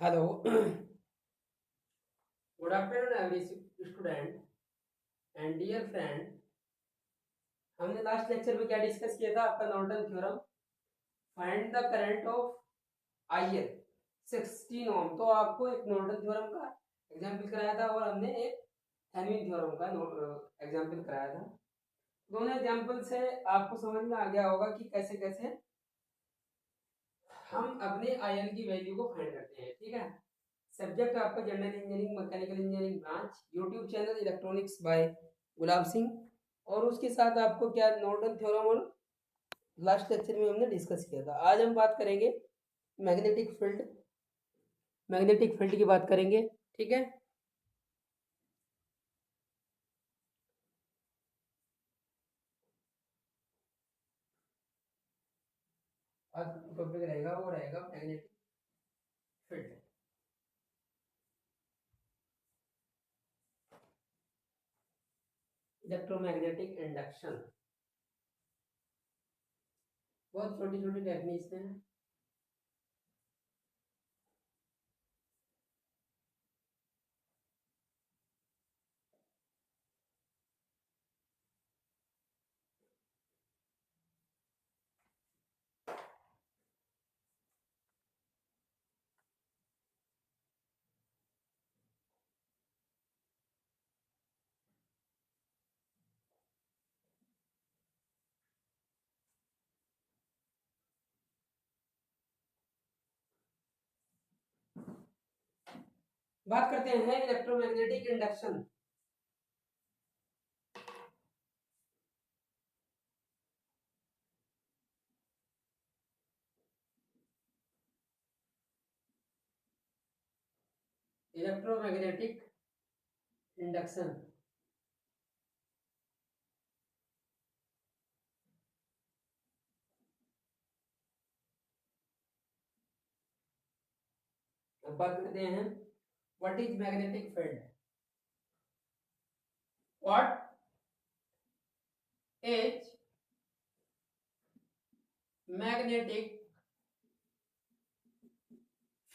Hello. Good afternoon every student and dear friend. हमने last lecture में क्या discuss किया था? आपका Norton theorem, find the current of IL 16 ohm. तो आपको एक नॉर्टन थ्योरम का एग्जांपल कराया था और हमने एक थेवेनिन थ्योरम का एग्जांपल कराया था। दोनों एग्जांपल से आपको समझ में आ गया होगा कि कैसे कैसे हम अपने आईएल की वैल्यू को फाइंड करते हैं। ठीक है। सब्जेक्ट आपका general engineering, mechanical engineering branch, YouTube channel electronics by Gulab Singh. और उसके साथ आपको क्या नॉर्टन थ्योरम और लास्ट लेक्चर में हमने डिस्कस किया था। आज हम बात करेंगे मैग्नेटिक फील्ड, मैग्नेटिक फील्ड की बात करेंगे। ठीक है। आज टॉपिक रहेगा वो रहेगा मैग्नेटिक फील्ड। इलेक्ट्रोमैग्नेटिक इंडक्शन, बहुत छोटी छोटी टेक्निक्स हैं। बात करते हैं इलेक्ट्रोमैग्नेटिक इंडक्शन। इलेक्ट्रोमैग्नेटिक इंडक्शन, अब बात करते हैं what is magnetic field. What is magnetic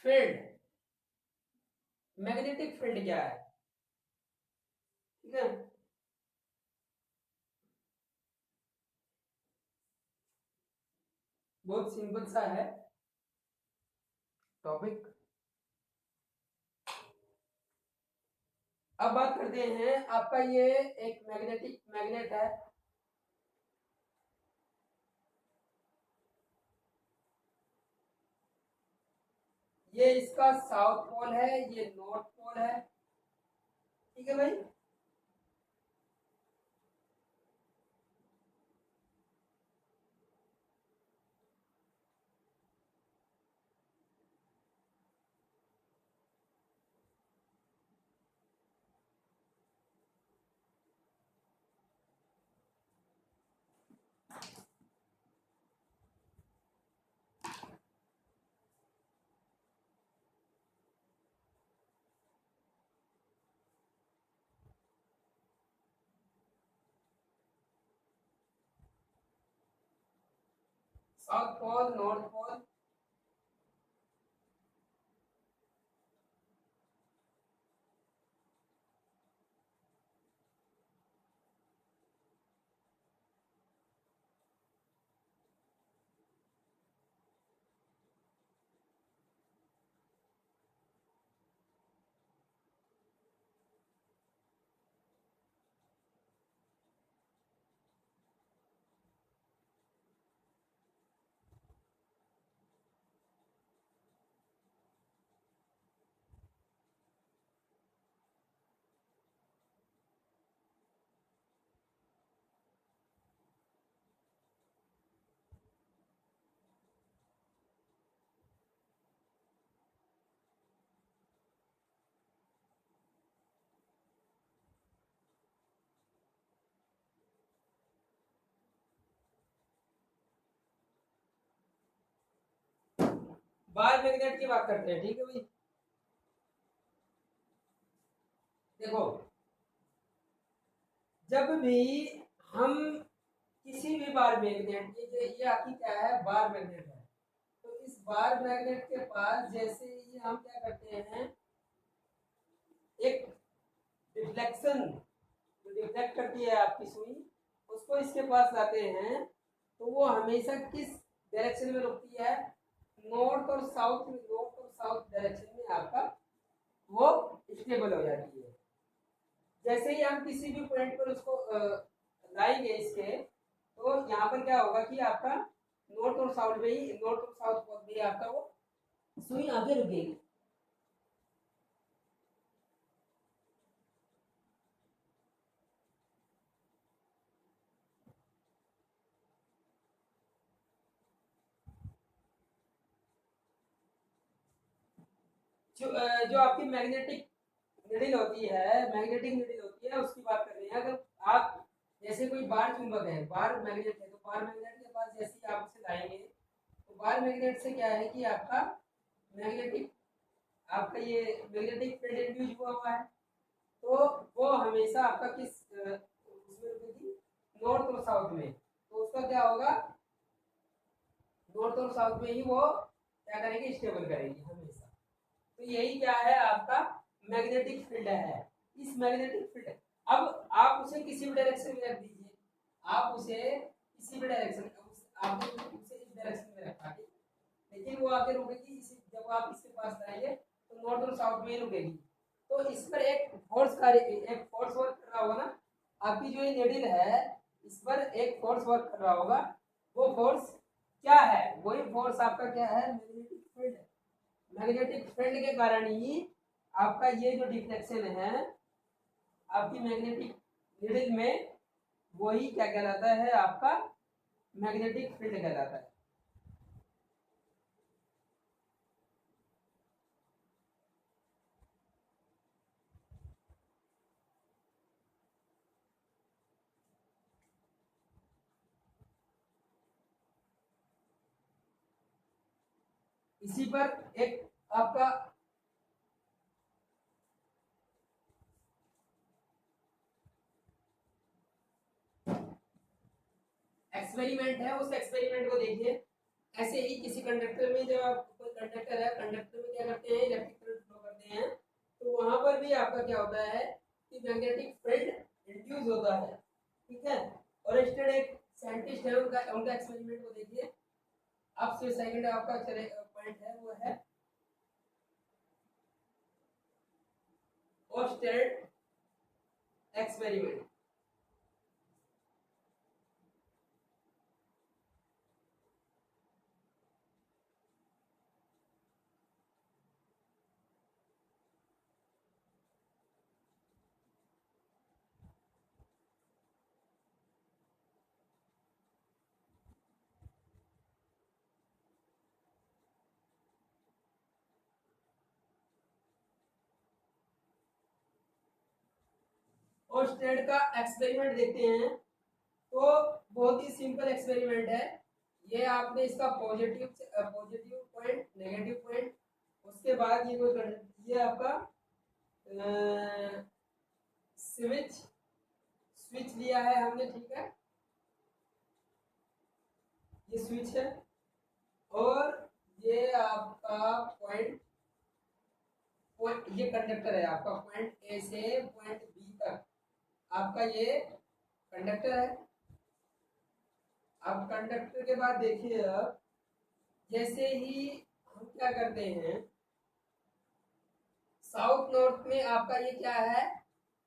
field. Magnetic field क्या है? ठीक है। बहुत सिंपल सा है टॉपिक। अब बात करते हैं, आपका ये एक मैग्नेटिक मैग्नेट है। ये इसका साउथ पोल है, ये नॉर्थ पोल है। ठीक है भाई। South pole, north pole. Bar magnet की बात करते हैं। ठीक है भाई। देखो, जब भी हम किसी भी बार मैग्नेट, ये आपकी क्या है, बार मैग्नेट है। तो इस बार मैग्नेट के पास जैसे ही हम क्या करते हैं, एक डिफ्लेक्शन जो डिफ्लेक्ट करती है आपकी सुई, उसको इसके पास लाते हैं, तो वो हमेशा किस डायरेक्शन में रुकती है, नॉर्थ और साउथ में, नॉर्थ और साउथ डायरेक्शन में आपका वो स्टेबल हो जाती है। जैसे ही हम किसी भी पॉइंट पर उसको लाएंगे इसके, तो यहाँ पर क्या होगा कि आपका नॉर्थ और साउथ में ही, नॉर्थ और साउथ पोल में ही आपका वो सुई आगे रुकेगी। जो आपकी मैग्नेटिक नीडल होती है, मैग्नेटिक नीडल होती है, उसकी बात कर रहे हैं। अगर आप जैसे कोई बार चुंबक है, बार मैग्नेट है, तो बार मैग्नेट के पास जैसे ही आप उसे लाएंगे, तो बार मैग्नेट से क्या है कि आपका मैग्नेटिक, आपका ये मैग्नेटिक फील्ड इंड्यूस हुआ है, तो वो हमेशा आपका किस उसमें रुकेगी, नॉर्थ और साउथ में। तो उसका क्या होगा, नॉर्थ और साउथ में ही वो क्या करेंगे, स्टेबल करेंगे हमेशा। तो यही क्या है आपका मैग्नेटिक फील्ड है। इस मैग्नेटिक फील्ड, अब आप उसे किसी भी डायरेक्शन में रख दीजिए, आप उसे किसी भी डायरेक्शन, आपने उसे इस डायरेक्शन में रखा, ठीक, लेकिन वो आगे रुकेगी इसी, जब आप इसके पास आएंगे तो नॉर्थ और साउथ में ही रुकेगी। तो इस पर एक फोर्स कार्य, एक फोर्स वर्क कर रहा होगा ना, आपकी जो ये नीडल है इस पर एक फोर्स वर्क कर रहा होगा। वो फोर्स क्या है, वही फोर्स आपका क्या है, मैग्नेटिक फील्ड है। मैग्नेटिक फील्ड के कारण ही आपका ये जो डिफ्लेक्शन है आपकी मैग्नेटिक नीडल में, वही क्या कहलाता है, आपका मैग्नेटिक फील्ड कहलाता है। इसी पर एक आपका एक्सपेरिमेंट है, उस एक्सपेरिमेंट को देखिए। ऐसे ही किसी कंडक्टर में, जब आप कोई कंडक्टर है, कंडक्टर में क्या करते हैं, इलेक्ट्रिक करंट फ्लो करते हैं, तो वहां पर भी आपका क्या होता है कि मैग्नेटिक फील्ड इंड्यूस होता है, ठीक है। और स्टेड एक साइंटिस्ट है, उनका उनका एक्सपेरिमेंट को देखिए आप। सेकंड आपका चले पॉइंट है, वो है ओस्टेड एक्सपेरिमेंट। ओस्टेड का एक्सपेरिमेंट देखते हैं, तो बहुत ही सिंपल एक्सपेरिमेंट है। ये आपने इसका positive positive point, negative point, उसके बाद ये कोई, ये आपका स्विच स्विच लिया है हमने, ठीक है, ये स्विच है। और ये आपका पॉइंट, ये कंडक्टर है आपका, पॉइंट ए से पॉइंट बी तक आपका ये कंडक्टर है। अब कंडक्टर के बाद देखिए, अब जैसे ही हम क्या करते हैं, साउथ नॉर्थ में आपका ये क्या है,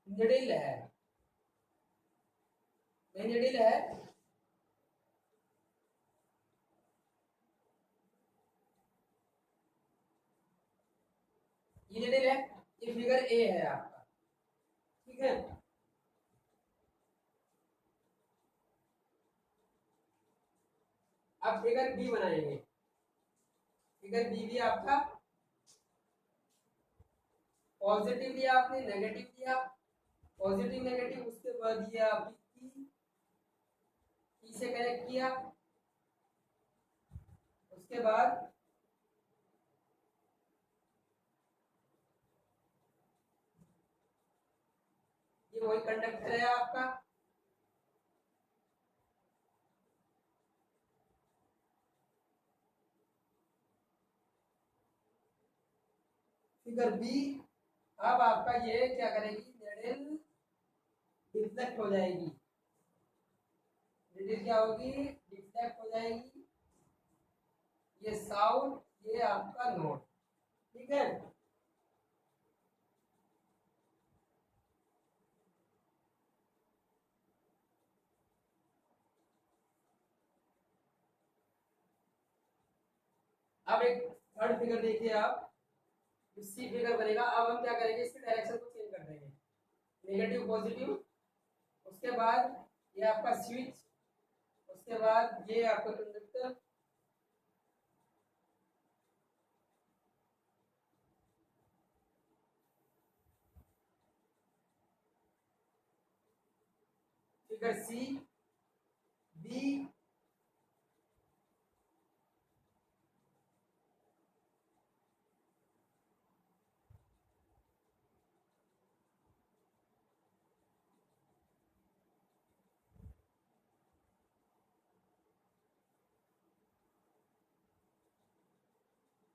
निडिल है, ये निडिल है। ये निडिल है, ये फिगर ए है आपका, ठीक है। अब फिगर बी बनाएंगे। फिगर बी भी आपका पॉजिटिव लिया आपने, नेगेटिव लिया, पॉजिटिव नेगेटिव, उसके बाद ये आपकी ई से कनेक्ट किया, उसके बाद ये वही कंडक्टर है आपका, फिगर बी, अब आपका ये क्या करेगी, निडल डिफ्लेक्ट हो जाएगी, निडल क्या होगी, डिफ्लेक्ट हो जाएगी, ये साउथ, ये आपका नॉर्थ, ठीक है। अब एक थर्ड फिगर देखिए आप, सी फिगर बनेगा। अब हम क्या करेंगे, इसके डायरेक्शन को चेंज कर देंगे, नेगेटिव पॉजिटिव, उसके बाद ये आपका स्विच, उसके बाद ये आपका कंडक्टर, फिगर सी, बी,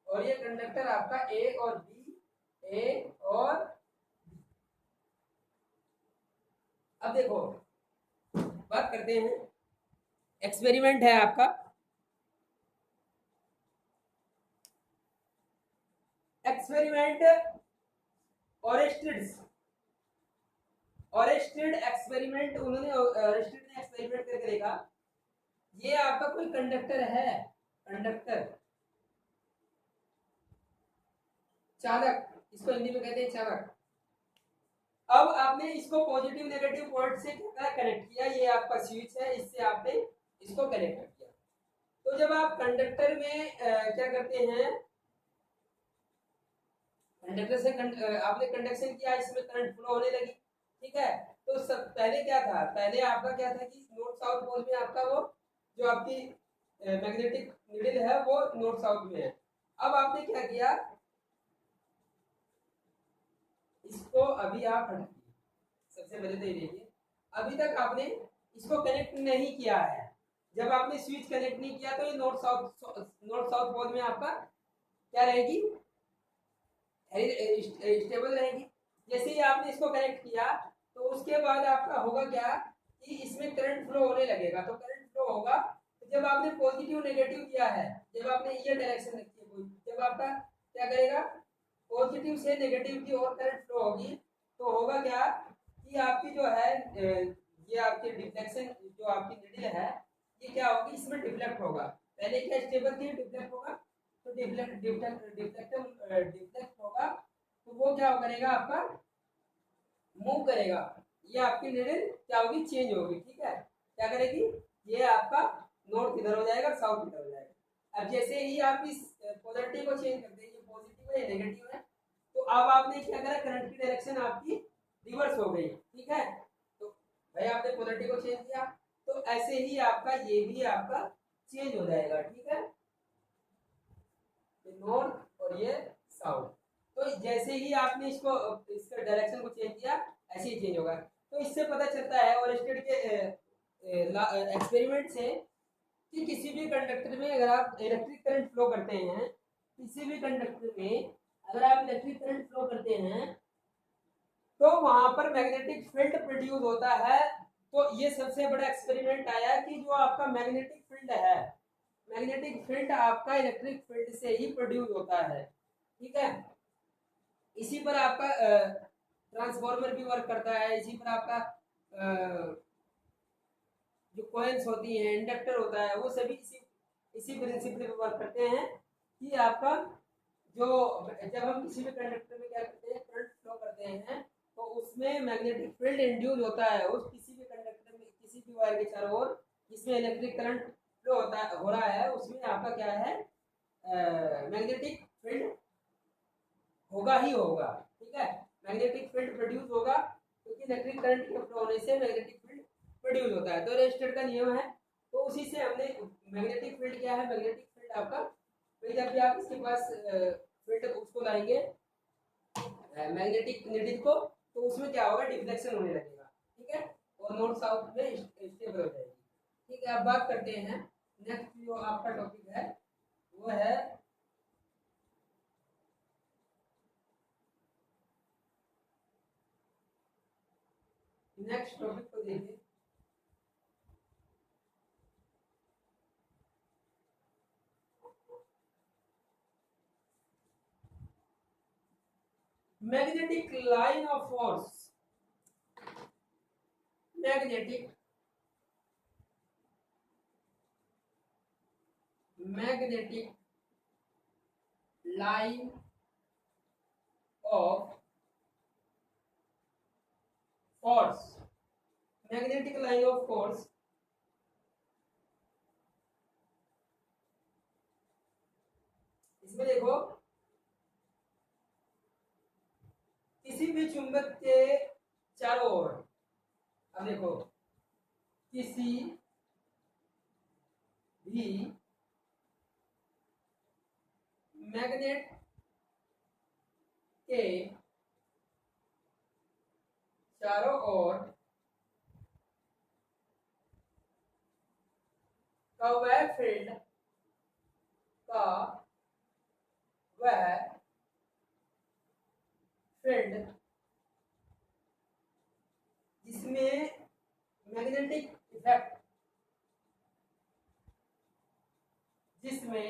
और ये कंडक्टर आपका ए और बी, ए और बी। अब देखो बात करते हैं, एक्सपेरिमेंट है आपका, एक्सपेरिमेंट ओरेस्टिड्स, ओरेस्टिड एक्सपेरिमेंट, उन्होंने ओरेस्टिड ने एक्सपेरिमेंट करके देखा, ये आपका कोई कंडक्टर है, कंडक्टर, चालक, इसको हिंदी में कहते हैं चालक। अब आपने इसको पॉजिटिव नेगेटिव पॉइंट से क्या कनेक्ट किया, ये आपका स्विच है, इससे आपने इसको कनेक्ट किया। तो जब आप कंडक्टर में क्या करते हैं, कंडक्टर से आपने कंडक्शन किया, इसमें करंट फ्लो होने लगी, ठीक है। तो सब पहले क्या था, पहले आपका क्या था कि नॉर्थ साउथ पोल में आपका वो जो आपकी मैग्नेटिक नीडल है वो नॉर्थ साउथ में है। अब आपने क्या किया, इसको अभी आप हटाइए, सबसे पहले तो ये देखिए, अभी तक आपने इसको कनेक्ट नहीं किया है, जब आपने स्विच कनेक्ट नहीं किया तो ये नॉर्थ साउथ पोल में आपका क्या रहेगी, स्टेबल रहेगी। जैसे ही आपने इसको कनेक्ट किया तो उसके बाद आपका होगा क्या कि इसमें करंट फ्लो होने लगेगा, तो करंट फ्लो होगा, तो जब आपने पॉजिटिव नेगेटिव किया है, जब आपने ये डायरेक्शन रखी है, जब आपका क्या करेगा, पॉजिटिव से नेगेटिव की ओर करंट फ्लो होगी, तो होगा क्या कि आपकी जो है ये आपकी डिफ्लेक्शन, जो आपकी निडल है ये क्या होगी, इसमें डिफ्लेक्ट होगा, पहले क्या स्टेबल थी, डिफ्लेक्ट होगा, तो डिफ्लेक्ट होगा, तो वो क्या करेगा, आपका मूव करेगा, ये आपकी निडल क्या होगी, चेंज होगी, ठीक है, क्या करेगी, ये आपका नॉर्थ इधर हो जाएगा, साउथ इधर हो जाएगा। अब जैसे ही आप इस पोलैरिटी को चेंज करते हैं, ये पॉजिटिव है, ये नेगेटिव है, तो अब आपने क्या करा, करंट की डायरेक्शन आपकी रिवर्स हो गई, ठीक है। तो भाई आपने पोलैरिटी को चेंज किया, तो ऐसे ही आपका ये भी आपका चेंज हो जाएगा, ठीक है, नॉर्थ और ये साउथ। तो जैसे ही आपने इसको इसका डायरेक्शन को चेंज किया, ऐसे ही चेंज होगा। तो इससे पता चलता है और स्टेट के एक्सपेरिमेंट से कि किसी भी कंडक्टर में अगर आप इलेक्ट्रिक करंट फ्लो करते हैं, किसी भी कंडक्टर में अगर आप इलेक्ट्रिक करंट फ्लो करते हैं, तो वहां पर मैग्नेटिक फील्ड प्रोड्यूस होता है। तो ये सबसे बड़ा एक्सपेरिमेंट आया कि जो आपका मैग्नेटिक फील्ड है, मैग्नेटिक फील्ड आपका इलेक्ट्रिक फील्ड से ही प्रोड्यूस होता है, ठीक है। इसी पर आपका ट्रांसफॉर्मर भी वर्क करता है, इसी पर आपका जो कॉइल्स होती हैं, इंडक्टर होता है, वो सभी इसी इसी प्रिंसिपल पर वर्क करते हैं कि आपका जो, जब हम किसी भी कंडक्टर में क्या करते हैं, करंट फ्लो करते हैं, तो उसमें मैग्नेटिक फील्ड इंड्यूस होता है, उस किसी भी कंडक्टर में किसी भी वायर के चारों ओर जिसमें इलेक्ट्रिक करंट फ्लो हो रहा है, उसमें आपका क्या है, मैग्नेटिक फील्ड होगा ही होगा, ठीक है, मैग्नेटिक फील्ड प्रोड्यूस होगा, क्योंकि इलेक्ट्रिक करंट के फ्लो होने से मैग्नेटिक फील्ड प्रोड्यूस होता है, तो रेस्टर का नियम है। तो उसी से हमने मैग्नेटिक फील्ड क्या है, मैग्नेटिक फील्ड आपका, तो जब भी आप इसके पास फील्ड उसको लाएंगे मैग्नेटिक निडल को, तो उसमें क्या होगा, डिफ्लेक्शन होने लगेगा, ठीक है, और नॉर्थ साउथ में स्टेबल हो जाएगी, ठीक है। अब बात करते हैं, नेक्स्ट जो आपका टॉपिक है वो है नेक्स्ट टॉपिक को देखिए। Magnetic line of force, magnetic line of force, magnetic line of force इसमें देखो किसी भी चुंबक के चारों ओर, अब देखो किसी भी मैग्नेट के चारों ओर का वह फील्ड जिसमें मैग्नेटिक इफेक्ट, जिसमें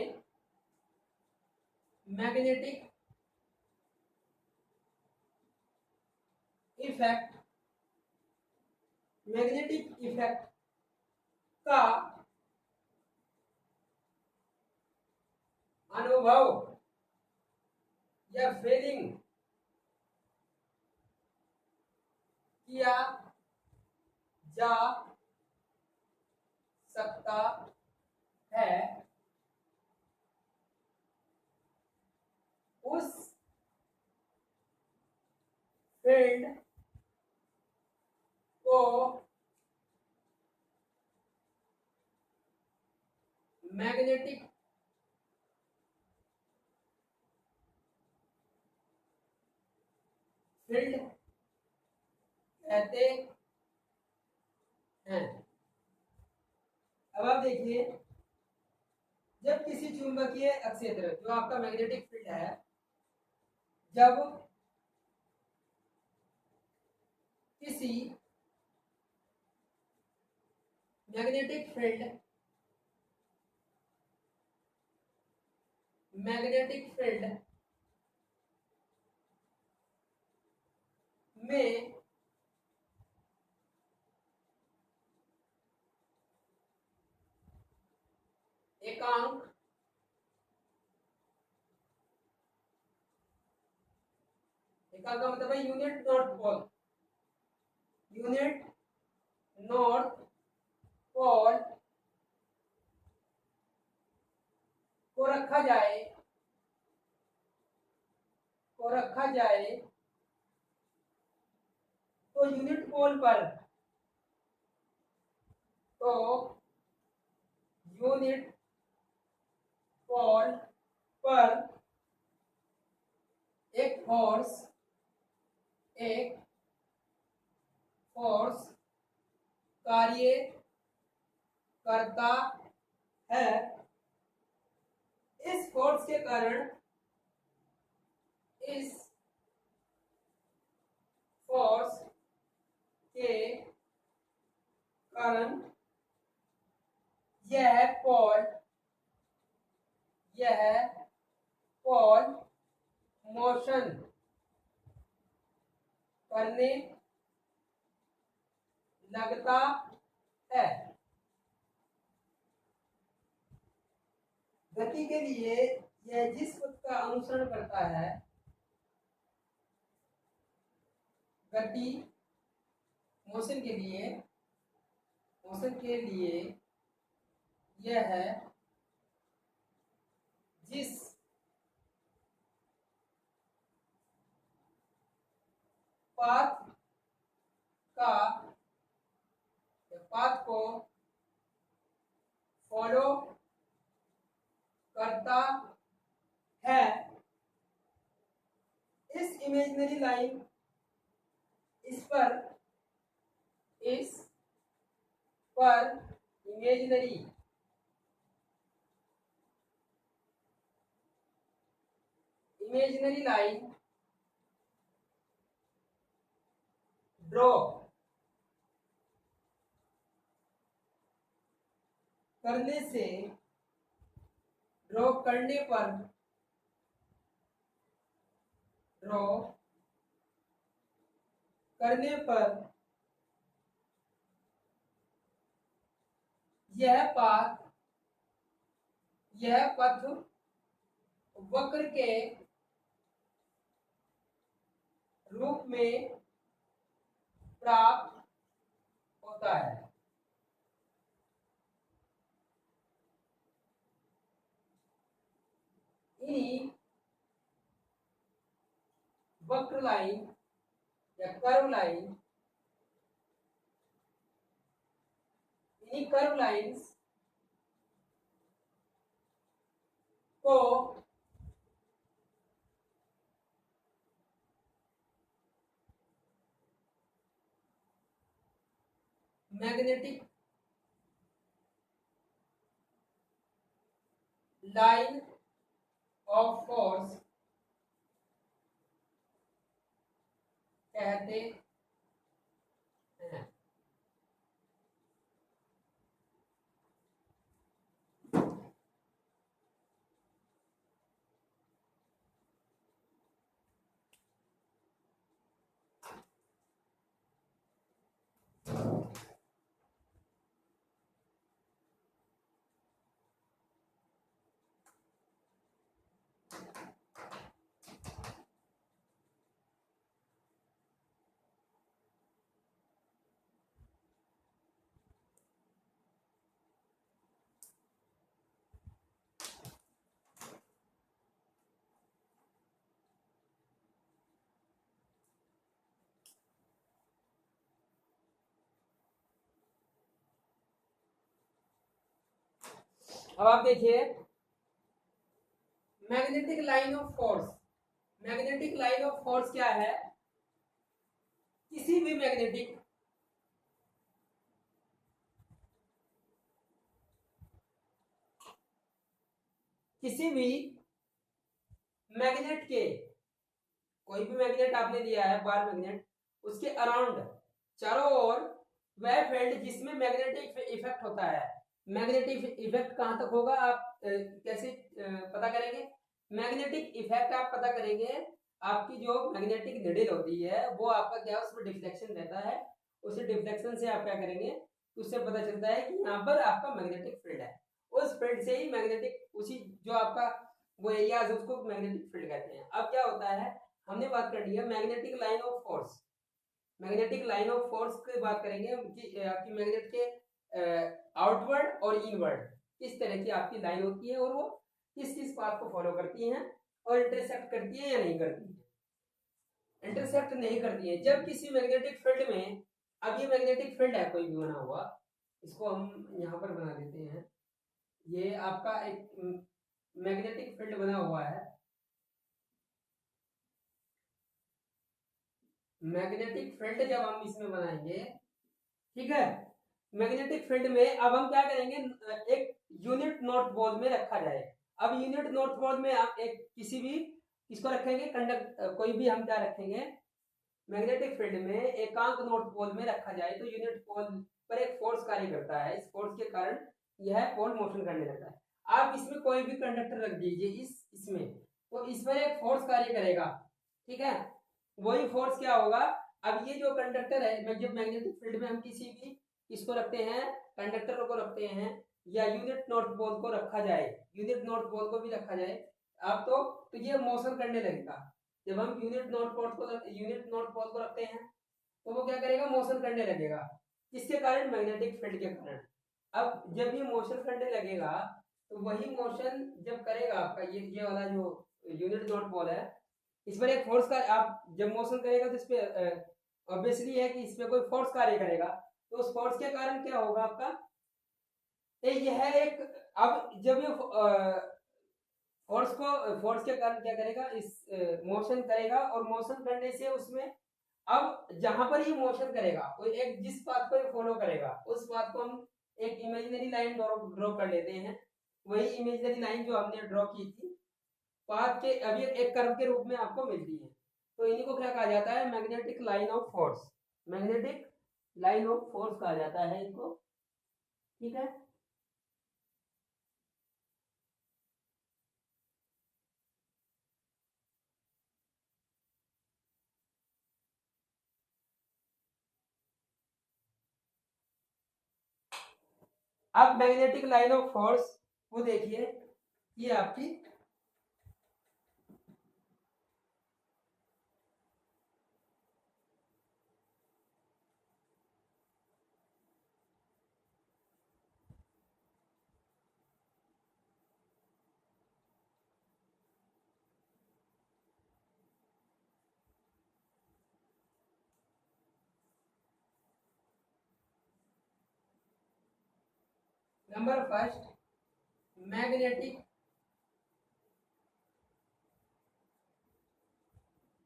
मैग्नेटिक इफेक्ट, मैग्नेटिक इफेक्ट का अनुभव या फीलिंग किया जा सकता है, उस फील्ड को मैग्नेटिक फील्ड कहते हैं। अब आप देखिए, जब किसी चुंबकीय क्षेत्र जो आपका मैग्नेटिक फील्ड है, जब किसी मैग्नेटिक फील्ड में एकांक का मतलब है unit north pole, unit north pole को रखा जाए तो यूनिट पोल पर, तो यूनिट पोल पर एक फोर्स कार्य करता है। इस फोर्स के कारण, इस फोर्स के कारण यह पोल मोशन करने लगता है। गति के लिए यह जिस पथ का अनुसरण करता है, गति मोशन के लिए यह जिस पाथ को फॉलो करता है, इस इमेजिनरी लाइन, इस पर इमेजिनरी लाइन ड्रॉ करने से ड्रॉ करने पर ड्रॉ करने पर यह पथ वक्र के रूप में प्राप्त होता है। इन्हीं वक्र लाइन या कर्व लाइन, इन्हीं कर्व लाइंस को मैग्नेटिक लाइन ऑफ फोर्स कहते हैं। अब आप देखिए magnetic line of force, magnetic line of force क्या है? किसी भी मैग्नेट के, कोई भी मैग्नेट आपने दिया है बार मैग्नेट, उसके अराउंड चारों ओर वह फील्ड जिसमें मैग्नेटिक इफेक्ट होता है। मैग्नेटिक इफेक्ट कहां तक होगा आप कैसे पता करेंगे? मैग्नेटिक इफेक्ट आप पता करेंगे, आपकी जो मैग्नेटिक निडल होती है वो आपका क्या, उसमें डिफ्लेक्शन रहता है, उसी डिफ्लेक्शन से आप क्या करेंगे, उससे पता चलता है कि यहाँ पर आपका मैग्नेटिक फील्ड है। उस फील्ड से ही मैग्नेटिक, उसी जो आपका वो एरिया है उसको मैग्नेटिक फील्ड कहते हैं। अब क्या होता है, हमने बात कर ली है magnetic line of force. Magnetic line of force की बात करेंगे कि आपकी मैग्नेट के आउटवर्ड और इनवर्ड किस तरह की आपकी लाइन होती है और वो किस किस पाथ को फॉलो करती हैं और इंटरसेक्ट करती है या नहीं करती है। इंटरसेक्ट नहीं करती है जब किसी मैग्नेटिक फील्ड में, अब ये मैग्नेटिक फील्ड है कोई भी बना हुआ, इसको हम यहाँ पर बना देते हैं, ये आपका एक मैग्नेटिक फील्ड बना हुआ है। मैग्नेटिक फील्ड जब हम इसमें बनाएंगे, ठीक है, मैग्नेटिक फील्ड में अब हम क्या करेंगे, एक यूनिट नॉर्थ पोल में रखा जाए। अब यूनिट नॉर्थ पोल में आप एक किसी भी इसको रखेंगे, कोई भी हम क्या रखेंगे, मैग्नेटिक फील्ड में एकांक नॉर्थ पोल में रखा जाए तो यूनिट पोल पर एक फोर्स कार्य करता है। इस फोर्स के कारण यह पोल मोशन करने लगता है। आप इसमें कोई भी कंडक्टर रख दीजिए इसमें, तो इस पर एक फोर्स कार्य करेगा, ठीक है, वही फोर्स क्या होगा। अब ये जो कंडक्टर है, जब मैग्नेटिक फील्ड में हम किसी भी इसको रखते हैं, कंडक्टर को रखते हैं या यूनिट नॉर्थ पोल को रखा जाए, यूनिट नॉर्थ पोल को भी रखा जाए आप तो ये मोशन करने लगेगा। जब हम यूनिट नॉर्थ पोल को रखते हैं तो वो क्या करेगा, मोशन करने लगेगा, किसके कारण, मैग्नेटिक फील्ड के कारण। अब जब ये मोशन करने लगेगा तो वही मोशन जब करेगा आपका ये वाला जो यूनिट नॉर्थ पोल है, इस पर एक फोर्स का, आप जब मोशन करेगा तो इस पे ऑब्वियसली है कि इस पे कोई फोर्स कार्य करेगा, तो उस फोर्स के कारण क्या होगा आपका, यह एक, अब जब ये फोर्स के कारण क्या करेगा, इस मोशन करेगा और मोशन करने से उसमें, अब जहां पर ये मोशन करेगा वो एक जिस पाथ को ये फॉलो करेगा उस पाथ को हम एक इमेजिनरी लाइन ड्रॉ कर लेते हैं। वही इमेजिनरी लाइन जो हमने ड्रॉ की थी पाथ के, अभी एक कर्व के रूप में आपको मिलती है, तो इन्हीं को क्या कहा जाता है, magnetic line of force. Magnetic line of force कहा जाता है इनको, ठीक है। अब मैग्नेटिक लाइन ऑफ फोर्स वो देखिए, ये आपकी number first magnetic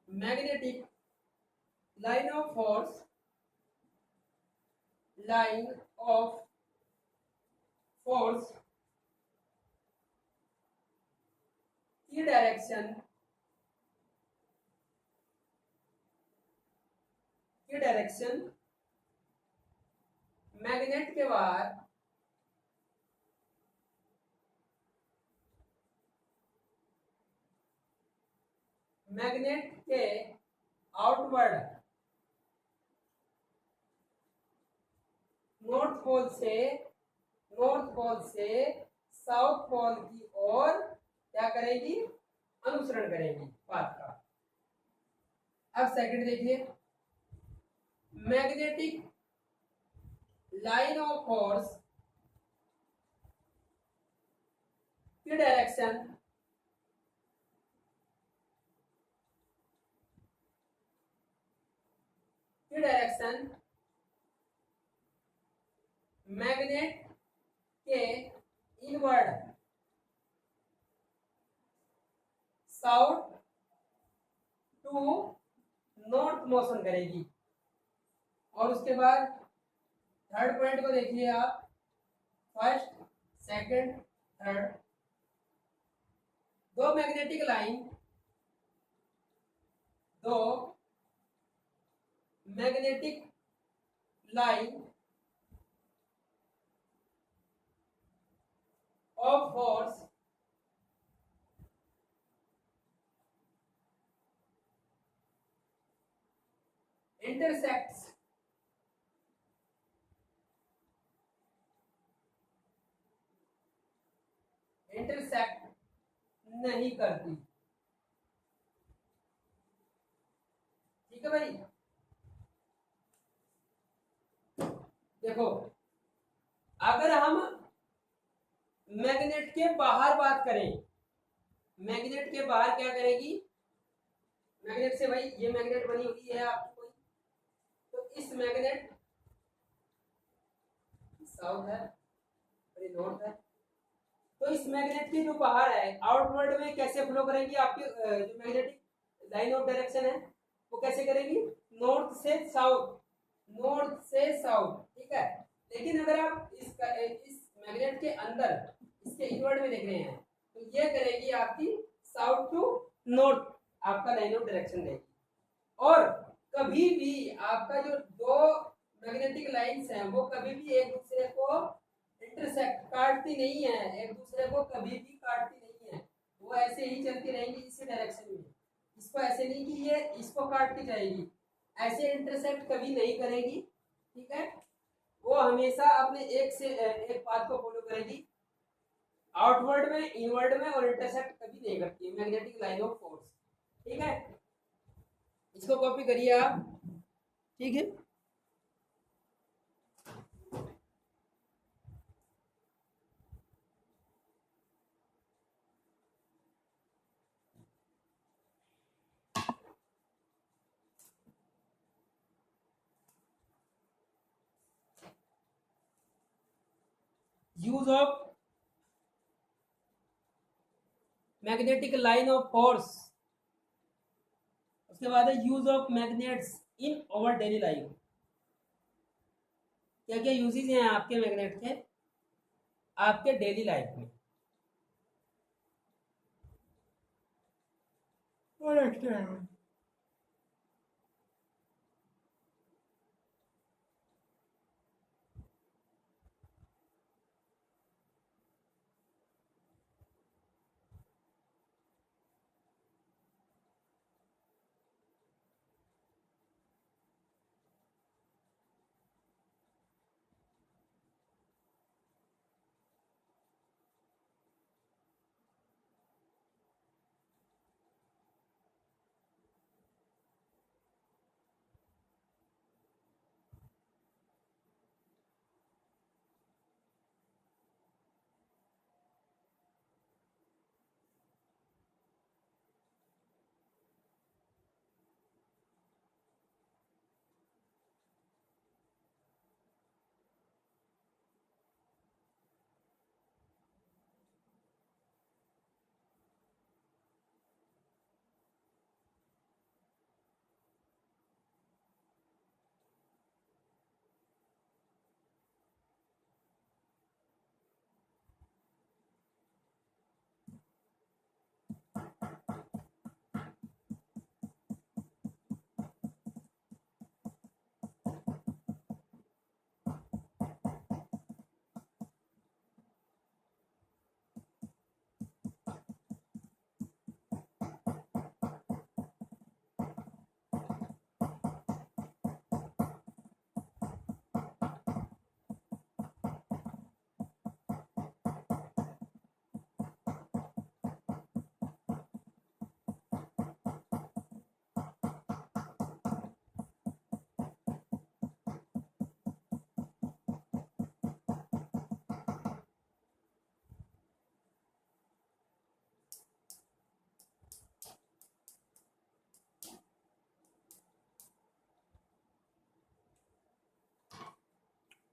magnetic line of force, line of force की डायरेक्शन मैग्नेट के बाहर मैग्नेट के आउटवर्ड नॉर्थ पोल से साउथ पोल की ओर क्या करेगी, अनुसरण करेगी पाथ का। अब सेकंड देखिए, मैग्नेटिक लाइन ऑफ फोर्स की डायरेक्शन मैग्नेट के inward south to north motion करेगी। और उसके बाद थर्ड पॉइंट को देखिए आप, फर्स्ट सेकंड थर्ड, दो magnetic line of force intersects intersect नहीं करती। ठीक है भाई, देखो अगर हम मैग्नेट के बाहर बात करें, मैग्नेट के बाहर क्या करेगी, मैग्नेट से भाई ये मैग्नेट बनी हुई है आपकी कोई, तो इस मैग्नेट साउथ है और ये नॉर्थ है, तो इस मैग्नेट की जो बाहर है आउटवर्ड में कैसे फ्लो करेंगी आपकी जो मैग्नेटिक लाइन ऑफ डायरेक्शन है वो कैसे करेगी, नॉर्थ से साउथ, ठीक है। लेकिन अगर आप इस मैग्नेट के अंदर इसके इनवर्ड में देख रहे हैं तो ये करेगी आपकी साउथ टू नॉर्थ, आपका लाइन ऑफ डायरेक्शन देगी। और कभी भी आपका जो दो मैग्नेटिक लाइंस हैं वो कभी भी एक दूसरे को इंटरसेक्ट काटती नहीं है, एक दूसरे को कभी भी काटती नहीं है, वो ऐसे ही चलती रहेंगी इसी डायरेक्शन में। इसको ऐसे नहीं कि ये इसको काटती जाएगी, ऐसे इंटरसेक्ट कभी नहीं करेगी। ठीक है, वो हमेशा अपने एक पाथ को फॉलो करेगी, आउटवर्ड में, इनवर्ड में, और इंटरसेक्ट कभी नहीं करती है मैग्नेटिक लाइन ऑफ फोर्स। ठीक है, इसको कॉपी करिए आप। ठीक है, use of magnetic line of force, उसके बाद है use of magnets in our daily life. क्या क्या यूजेस हैं आपके मैग्नेट के आपके डेली लाइफ में।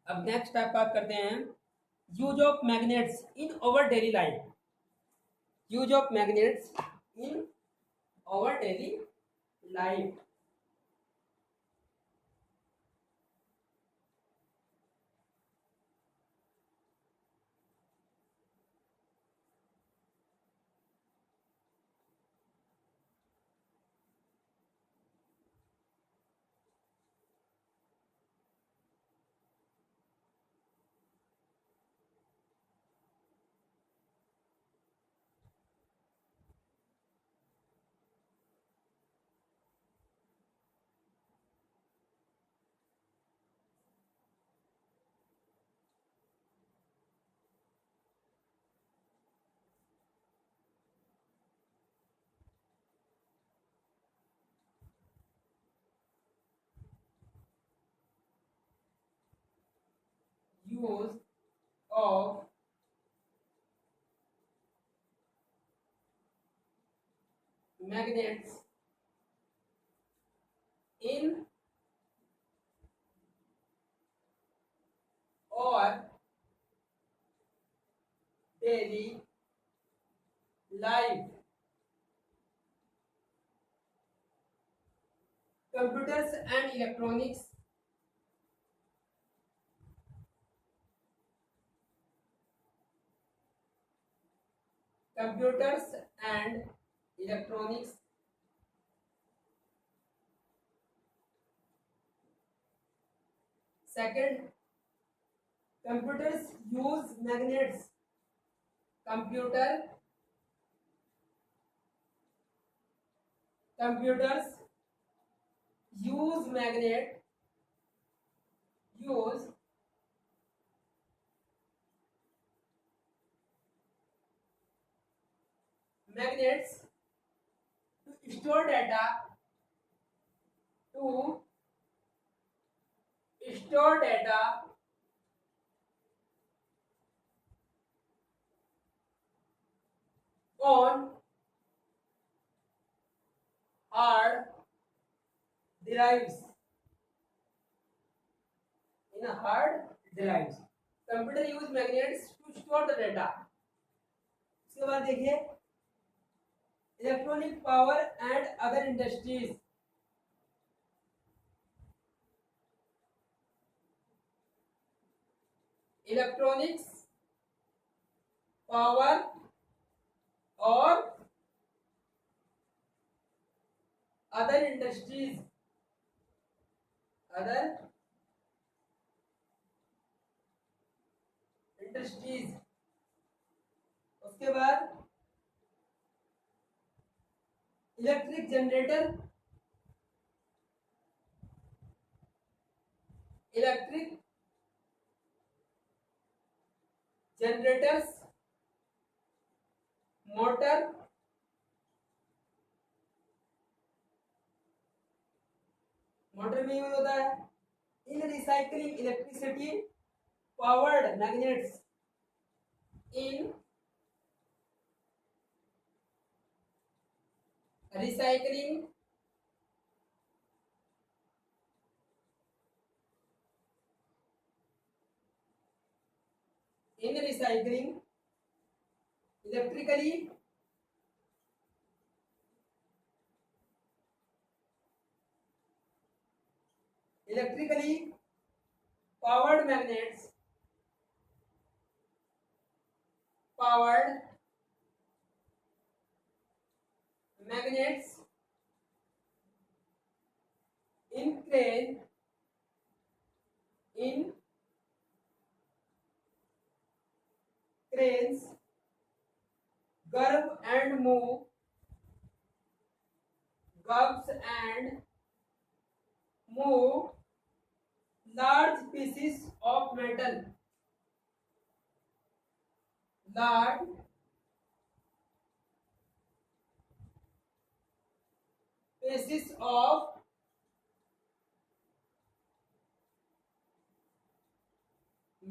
अब नेक्स्ट आप बात करते हैं use of magnets in our daily life. Use of magnets in our daily life. use of magnets in or daily life. Computers and electronics. Computers and electronics. Second, computers use magnets. Computers use magnets to store data to store data on hard drives. In a hard drives, computer use magnets to store the data. उसके बाद देखिए electronic power and other industries. Electronics power और other industries उसके बाद electric generators motor में use होता है। इन recycling electricity powered magnets in recycling electrically powered magnets in cranes gurb and move large pieces of metal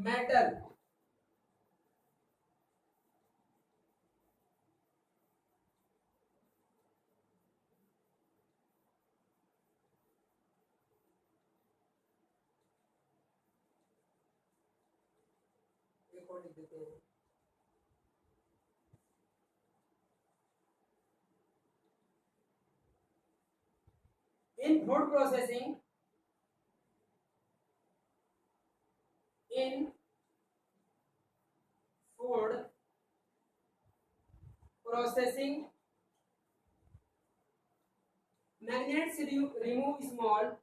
metal four लिख देते हैं। In food processing, in food processing, magnets remove small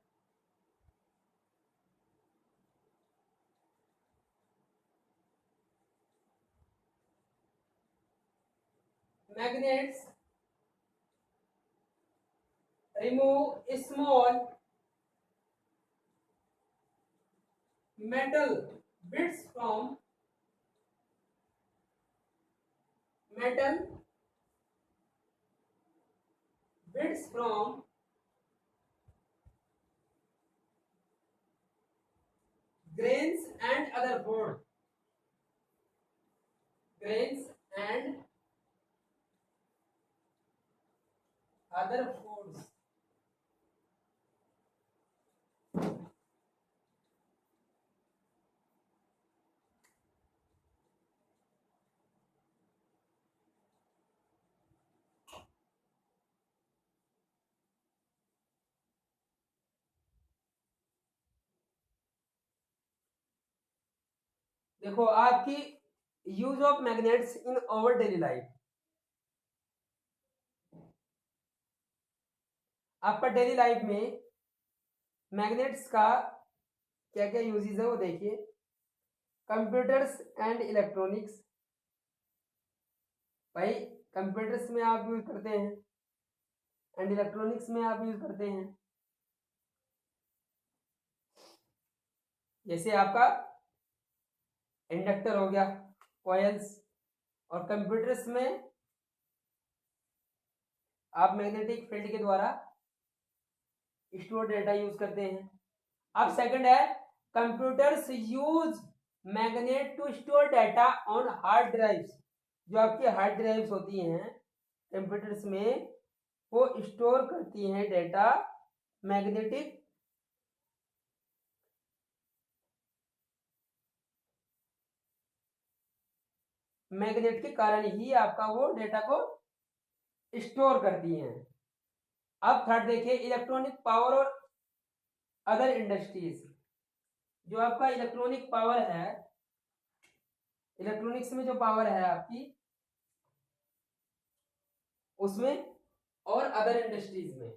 magnets remove small metal bits from metal bits from grains and other food. Grains and other foods. देखो आपकी use of magnets in our daily life, आपका daily life में magnets का क्या क्या uses है वो देखिए। कंप्यूटर्स एंड इलेक्ट्रॉनिक्स, भाई कंप्यूटर्स में आप यूज करते हैं एंड इलेक्ट्रॉनिक्स में आप यूज करते हैं। जैसे आपका इंडक्टर हो गया, कॉइल्स, और कंप्यूटर्स में आप मैग्नेटिक फील्ड के द्वारा स्टोर डेटा यूज करते हैं। अब सेकंड है computers use magnet to store data on hard drives. जो आपकी हार्ड ड्राइव्स होती हैं कंप्यूटर्स में, वो स्टोर करती हैं डेटा मैग्नेटिक मैग्नेट के कारण ही आपका वो डेटा को स्टोर करती हैं। अब थर्ड देखिए इलेक्ट्रॉनिक पावर और अदर इंडस्ट्रीज। जो आपका इलेक्ट्रॉनिक पावर है, इलेक्ट्रॉनिक्स में जो पावर है आपकी, उसमें और अदर इंडस्ट्रीज में।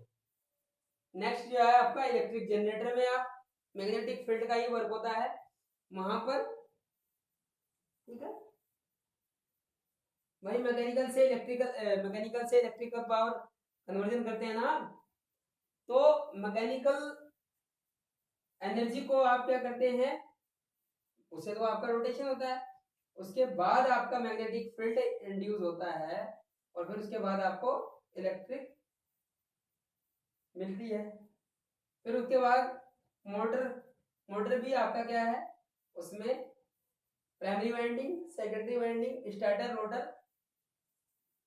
नेक्स्ट जो है आपका इलेक्ट्रिक जनरेटर में आप मैग्नेटिक फील्ड का ही वर्क होता है वहां पर, ठीक है भाई। मैकेनिकल से इलेक्ट्रिकल पावर कन्वर्जन करते हैं ना, तो मैकेनिकल एनर्जी को आप क्या करते हैं, उससे तो आपका रोटेशन होता है, उसके बाद आपका मैग्नेटिक फील्ड इंड्यूस होता है और फिर उसके बाद आपको इलेक्ट्रिक मिलती है। फिर उसके बाद मोटर भी आपका क्या है, उसमें primary winding, secondary winding,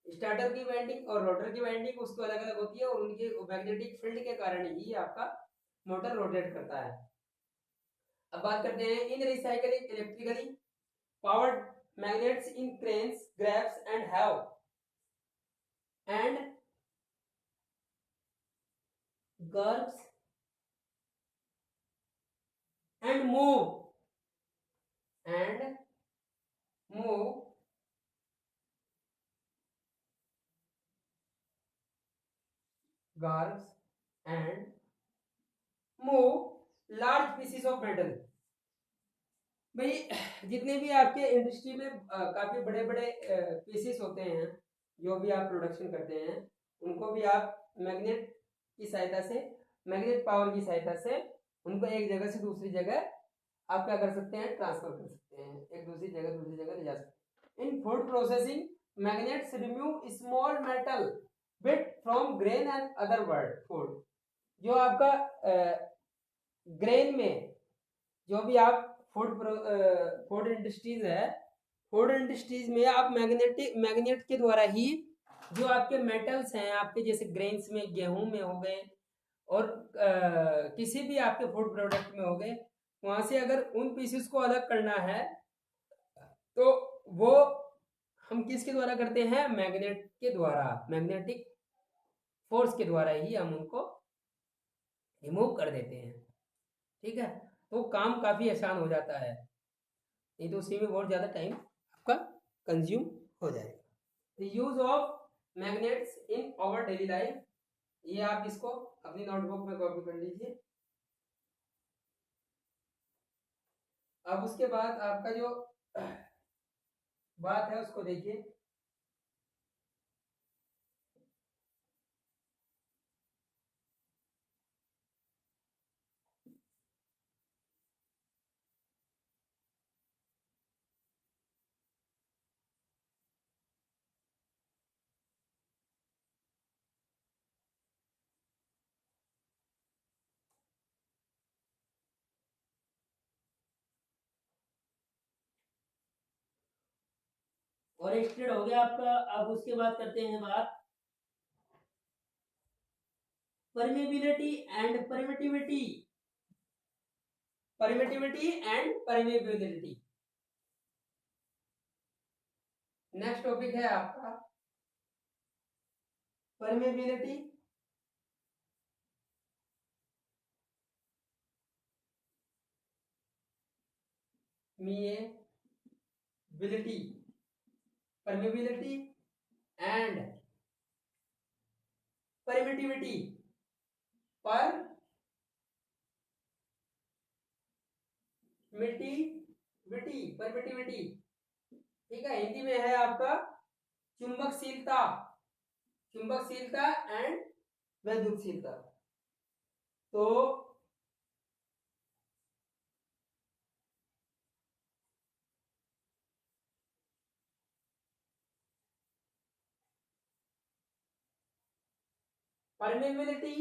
starter की वाइंडिंग और रोटर की वाइंडिंग उसको अलग अलग होती है, और उनके मैग्नेटिक फील्ड के कारण ही आपका मोटर रोटेट करता है। अब बात करते हैं इन recycling electrically powered magnets in cranes, grabs and have and garbs and move garbs and move large pieces of metal। भाई जितने भी आपके इंडस्ट्री में काफी बड़े बड़े पीसेस होते हैं जो भी आप प्रोडक्शन करते हैं, उनको भी आप मैग्नेट की सहायता से, मैग्नेट पावर की सहायता से उनको एक जगह से दूसरी जगह आप क्या कर सकते हैं, ट्रांसफर कर सकते हैं, एक दूसरी जगह ले जा सकते हैं। इन food processing magnets remove small metal bit from grain and other food. जो आपका ग्रेन में जो भी आप फूड इंडस्ट्रीज है, फूड इंडस्ट्रीज में आप मैग्नेट के द्वारा ही जो आपके मेटल्स हैं आपके, जैसे ग्रेन्स में गेहूं में हो गए और किसी भी आपके फूड प्रोडक्ट में हो गए, वहां से अगर उन पीसेस को अलग करना है तो वो हम किसके द्वारा करते हैं? मैग्नेट के द्वारा, मैग्नेटिक फोर्स के द्वारा ही हम उनको रिमूव कर देते हैं। ठीक है, तो काम काफी आसान हो जाता है, नहीं तो उसी में बहुत ज्यादा टाइम आपका कंज्यूम हो जाएगा। The use of magnets in our daily life, ये आप इसको अपनी नोटबुक में कॉपी कर लीजिए। अब उसके बाद आपका जो बात है उसको देखिए। और एक्सटेड हो गया आपका। अब उसके बाद करते हैं बात permeability and permittivity, permittivity and permeability. Next topic है आपका परमेबिलिटी मिएबिलिटी, permeability and permittivity, permittivity, permittivity. ठीक है, हिंदी में है आपका चुंबकशीलता, चुंबकशीलता एंड वैद्युतशीलता। तो permeability,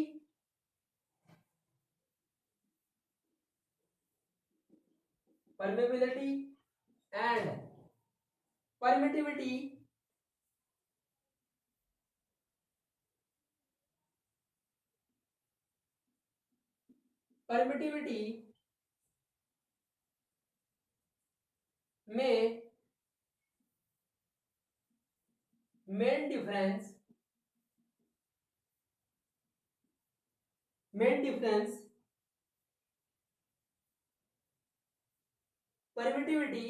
permeability and permittivity permittivity में main difference, main difference permittivity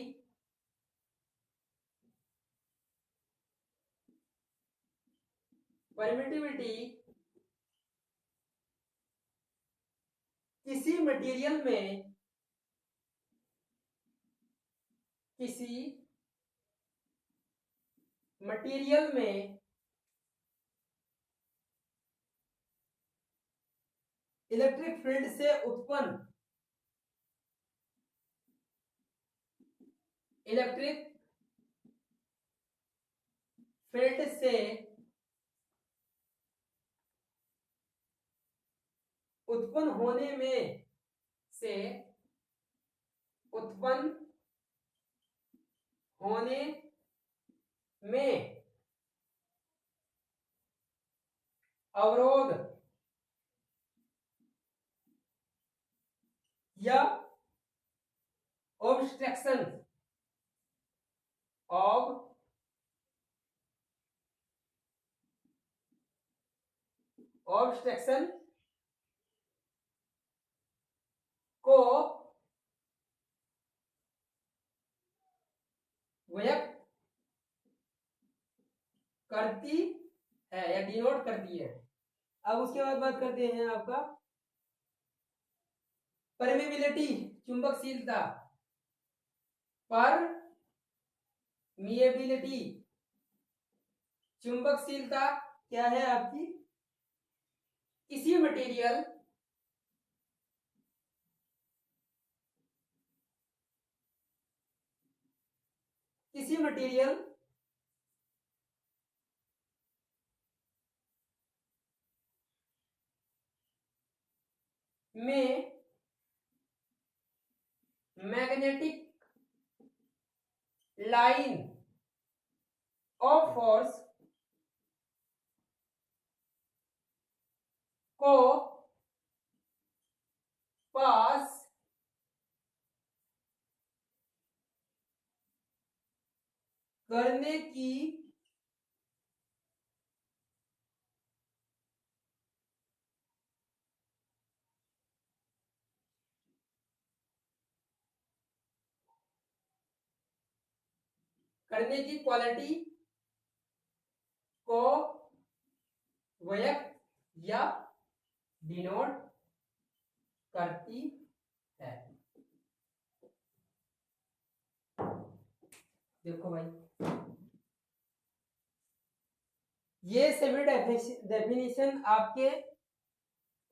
permittivity किसी मटेरियल में, किसी मटेरियल में इलेक्ट्रिक फील्ड से उत्पन्न, इलेक्ट्रिक फील्ड से उत्पन्न होने में, से उत्पन्न होने में अवरोध या ऑब्स्ट्रक्शन, ऑब्स्ट्रक्शन को व्यक्त करती है या डिनोट करती है। अब उसके बाद बात करते हैं आपका परमेबिलिटी, चुंबकशीलता, परमिएबिलिटी, चुंबकशीलता क्या है आपकी? किसी मटेरियल, किसी मटेरियल में मैग्नेटिक लाइन ऑफ फोर्स को पास करने की क्वालिटी को व्यक्त या डिनोट करती है। देखो भाई, ये सभी डेफिनेशन आपके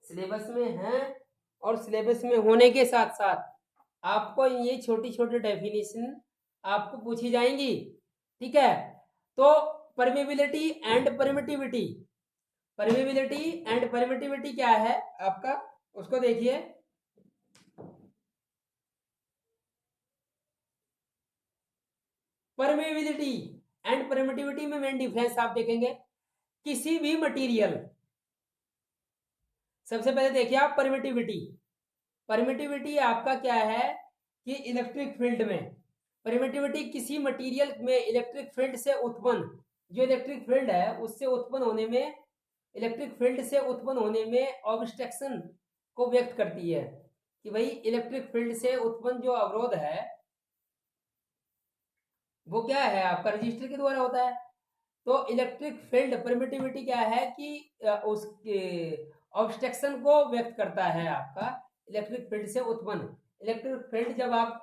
सिलेबस में हैं, और सिलेबस में होने के साथ साथ आपको ये छोटी छोटी डेफिनेशन आपको पूछी जाएंगी। ठीक है, तो permeability and permittivity, permeability and permittivity क्या है आपका, उसको देखिए। परमेबिलिटी एंड परमिटिविटी में मेन डिफरेंस आप देखेंगे, किसी भी मटेरियल, सबसे पहले देखिए आप परमिटिविटी। परमिटिविटी आपका क्या है कि इलेक्ट्रिक फील्ड में, परमिटिविटी किसी मटेरियल में इलेक्ट्रिक फील्ड से उत्पन्न, जो इलेक्ट्रिक फील्ड है उससे उत्पन्न होने में, इलेक्ट्रिक फील्ड से उत्पन्न होने में ऑब्स्ट्रक्शन को व्यक्त करती है, कि भाई इलेक्ट्रिक फील्ड से उत्पन्न जो अवरोध है वो क्या है आपका रजिस्टर के द्वारा होता है। तो इलेक्ट्रिक फील्ड परमिटिविटी क्या है कि उसके ऑब्स्ट्रक्शन को व्यक्त करता है आपका इलेक्ट्रिक फील्ड से उत्पन्न। इलेक्ट्रिक फील्ड जब आप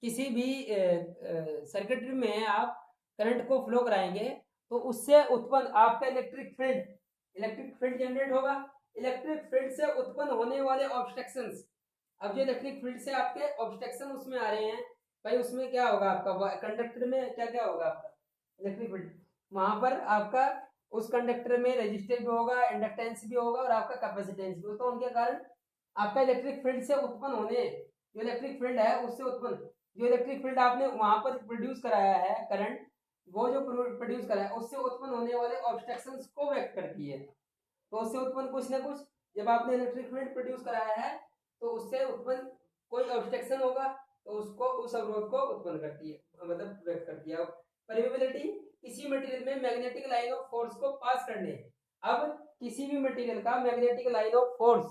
किसी भी सर्किटरी में आप करंट को फ्लो कराएंगे तो उससे उत्पन्न आपका इलेक्ट्रिक फील्ड जनरेट होगा। इलेक्ट्रिक फील्ड से उत्पन्न होने वाले ऑब्स्ट्रक्शंस, अब जो इलेक्ट्रिक फील्ड से आपके ऑब्स्ट्रक्शन उसमें आ रहे हैं भाई, उसमें क्या होगा आपका कंडक्टर में क्या क्या होगा आपका इलेक्ट्रिक फील्ड, वहां पर आपका उस कंडक्टर में रेजिस्टेंस भी होगा, इंडक्टेंस भी होगा और आपका कैपेसिटेंस भी, तो उनके कारण आपका इलेक्ट्रिक फील्ड से उत्पन्न होने, जो इलेक्ट्रिक फील्ड है उससे उत्पन्न, जो इलेक्ट्रिक फील्ड आपने वहां पर प्रोड्यूस कराया है करंट, वो जो प्रोड्यूस कराया है उससे उत्पन्न होने वाले ऑब्स्ट्रक्शंस को व्यक्त करती है। तो उससे उत्पन्न कुछ ना कुछ, जब आपने इलेक्ट्रिक फील्ड प्रोड्यूस कराया है तो उससे उत्पन्न कोई ऑब्स्ट्रक्शन होगा तो उसको, उस अवरोध को उत्पन्न करती है, मतलब व्यक्त करती है। परमेबिलिटी किसी मटेरियल में मैग्नेटिक लाइन ऑफ फोर्स को पास करने, अब किसी भी मटेरियल का magnetic line of force,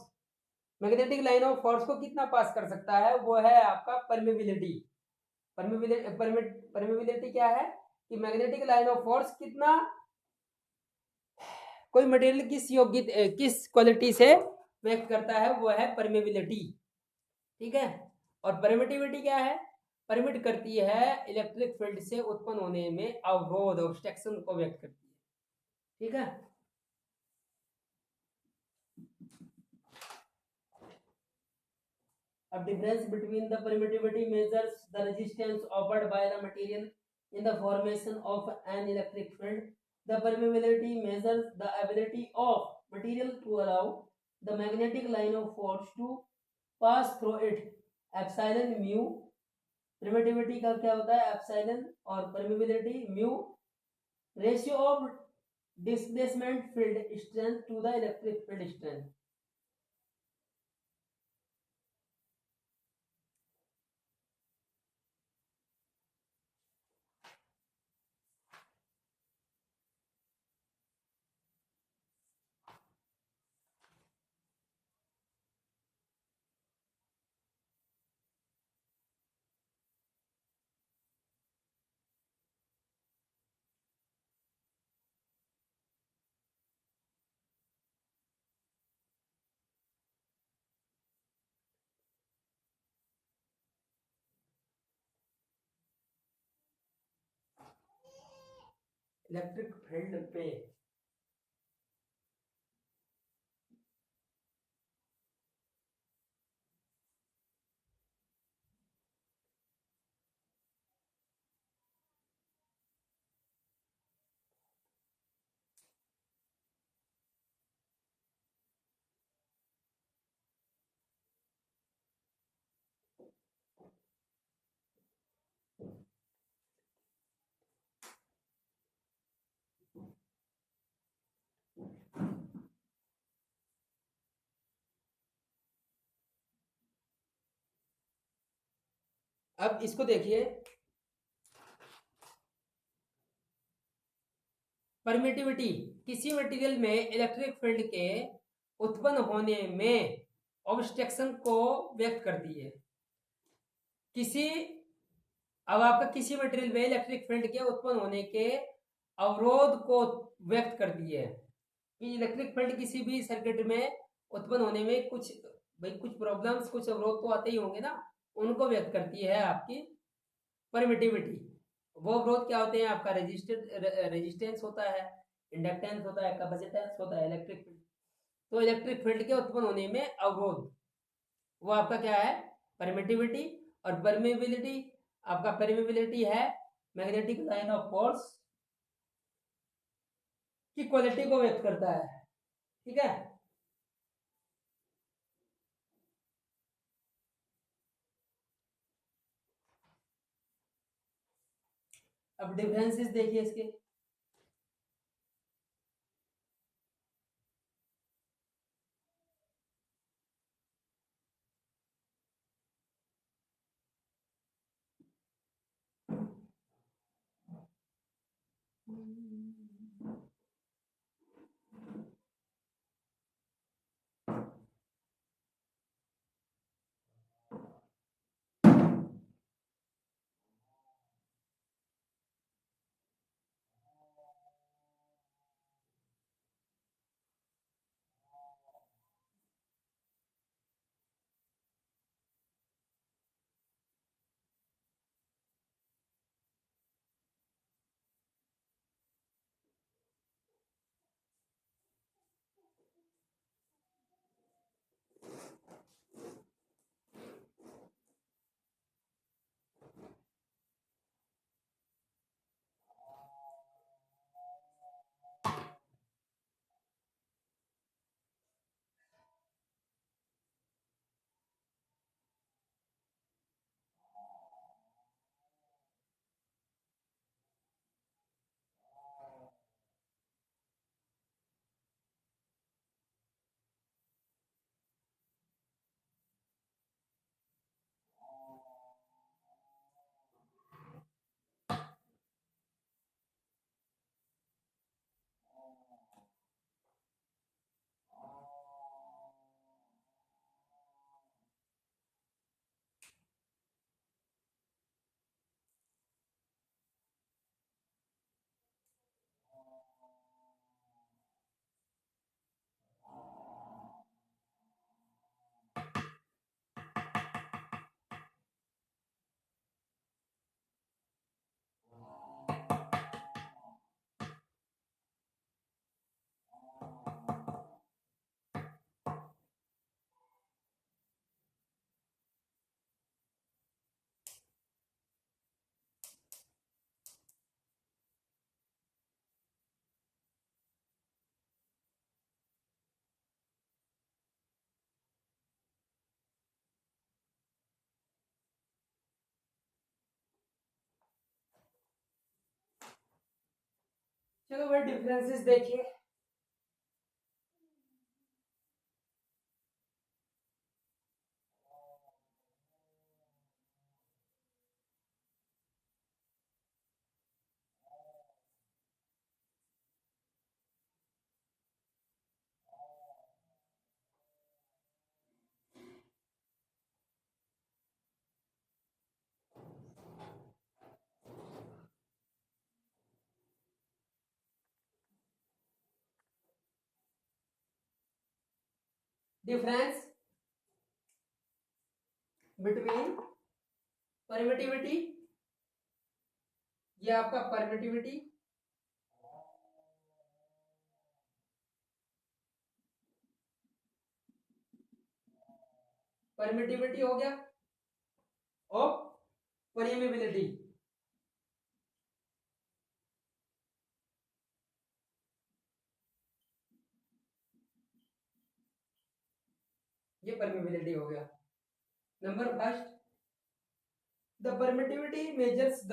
magnetic line of force को कितना पास कर सकता है, वो है आपका परमेबिलिटी। परमेबिलिटी क्या है कि मैग्नेटिक लाइन ऑफ फोर्स कितना कोई मटेरियल किस योग्य किस क्वालिटी से व्यक्त करता है, वो है परमेबिलिटी। ठीक है, और परमिटिविटी क्या है, परमिट करती है इलेक्ट्रिक फील्ड से उत्पन्न होने में अवरोध, ऑब्स्ट्रक्शन को व्यक्त करती है। ठीक है, अब difference between the permittivity measures the resistance offered by the material in the formation of an electric field. The permeability measures the ability of material to allow the magnetic line of force to pass through it. Epsilon mu, permittivity का क्या होता है epsilon, और permeability mu, ratio of displacement field strength to the electric field strength. Electric field पे अब इसको देखिए, permittivity किसी मटेरियल में इलेक्ट्रिक फील्ड के उत्पन्न होने में ऑब्स्ट्रक्शन को व्यक्त करती है। किसी अब आपका किसी मटेरियल में इलेक्ट्रिक फील्ड के उत्पन्न होने के अवरोध को व्यक्त करती है कि इलेक्ट्रिक फील्ड किसी भी सर्किट में उत्पन्न होने में कुछ प्रॉब्लम्स, कुछ अवरोध तो आते ही होंगे ना, उनको व्यक्त करती है आपकी परमिटिविटी। वो अवरोध क्या होते हैं? आपका रेजिस्टेंस होता है, इंडक्टेंस होता है, कैपेसिटेंस होता है, इलेक्ट्रिक फील्ड। तो इलेक्ट्रिक फील्ड के उत्पन्न होने में अवरोध, वो आपका क्या है? परमिटिविटी। और परमेबिलिटी, आपका परमेबिलिटी है मैग्नेटिक लाइन ऑफ फोर्स की क्वालिटी को व्यक्त करता है। ठीक है, अब डिफरेंसेस देखिए इसके। चलो भाई डिफरेंसेस देखिए। डिफरेंस बिटवीन परमिटिविटी, ये आपका परमिटिविटी, परमिटिविटी हो गया, और परमेबिलिटी। ये परमिबिलिटी हो गया। Number first, the permittivity measures the